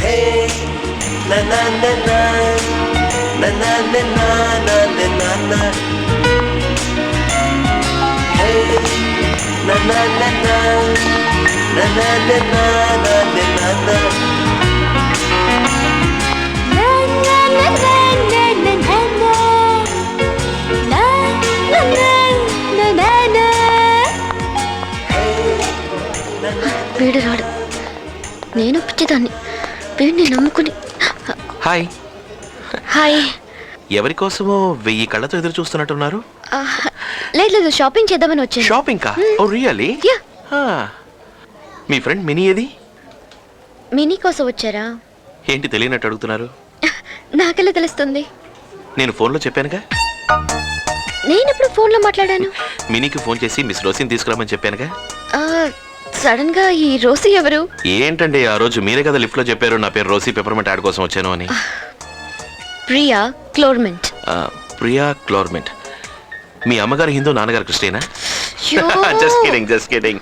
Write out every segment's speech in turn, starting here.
na na na na na na na na na na na. Hey, na na na na na na na na na na na. వీడు రాడు, నేను పిచ్చిదాన్ని, వీడిని నమ్ముకుని. Hi. Hi. ఎవరి కోసమో 1000 కళ్ళతో ఎదురు చూస్తున్నట్టున్నారు. లేదు లేదు, షాపింగ్ చేద్దామని వచ్చాను. షాపింగ్ కా? ఓ రియల్లీ? మీ ఫ్రెండ్ మినీ ఏది? మినీ కోసం వచ్చారా? ఏంటి తెలియనట్టు అడుగుతున్నారు? నాకెలా తెలుస్తుంది? నేను ఫోన్లో చెప్పానుగా. నేను ఎప్పుడు ఫోన్లో మాట్లాడాను? మినీకి ఫోన్ చేసి మిస్ రోసిని తీసుకురామని చెప్పానుగా. సడన్ గా ఈ రోసి ఎవరు? ఏంటండి, ఆ రోజు మీరే కదా లిఫ్ట్ లో చెప్పారు నా పేరు రోసి, పెప్పర్మెంట్ యాడ్ కోసం వచ్చాను అని. ప్రియా క్లోర్మెంట్. ప్రియా క్లోర్మెంట్. మీ అమ్మగారు హిందూ, నాన్నగారు క్రిస్టియనా? Just kidding, just kidding.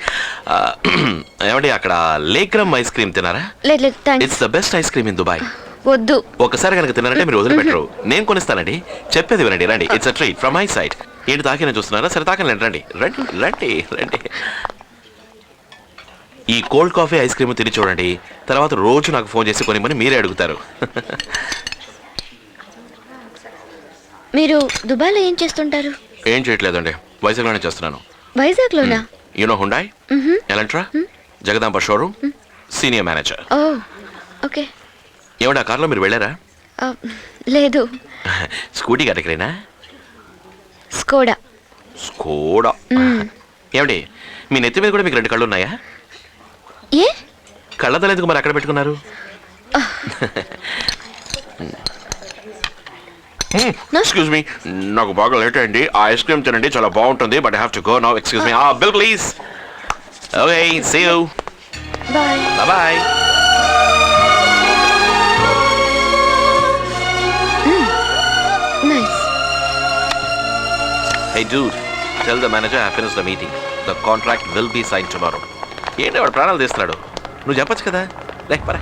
ఏమండి, అక్కడ లేక్రమ్ ఐస్ క్రీమ్ తినారా? లేదు లేదు, thanks. It's the best ice cream in Dubai. వద్దు. ఒకసారి కనుక తిన్నారంటే మీరు వదిలిపెట్టరు. నేను కొనిస్తానండి, చెప్పేది వినండి. రండి, it's a treat from my side. ఏంటి తాకిన చూస్తున్నారా? సరే తాకండి, రండి రండి రండి రండి. ఈ కోల్డ్ కాఫీ ఐస్ క్రీమ్ తిని చూడండి, తర్వాత రోజు నాకు ఫోన్ చేసి కొనిమని మీరే అడుగుతారు. మీరు దుబాయ్లో ఏం చేస్తుంటారు? ఏం చేయట్లేదండి, వైజాగ్లోనే చేస్తున్నాను. వైజాగ్లోనా? You know Hyundai, Elantra, Jagadamba showroom, senior manager. Oh okay. ఏమండి, ఆ కార్లో మీరు వెళ్ళారా? లేదు. స్కూటీ కేటగిరీనా? స్కోడా. స్కోడా. ఏమండి, మీ నెత్తి మీద కూడా మీకు 2 కళ్ళు ఉన్నాయా? ఏ కళ్ళతో ఎందుకు మరి అక్కడ పెట్టుకున్నారు? ఎక్స్క్యూజ్ మీ, నాకు బాగా లేట్ అయింది. ఆ ఐస్ క్రీమ్ తినండి, చాలా బాగుంటుంది. But I have to go now. Excuse me. Bill please. Okay, see you. Bye. Bye. Nice. Hey dude, tell the manager I finished the meeting. The contract will be signed tomorrow. ఏంటి వాడు ప్రాణాలు తీస్తున్నాడు? నువ్వు చెప్పచ్చు కదా. లే పరా.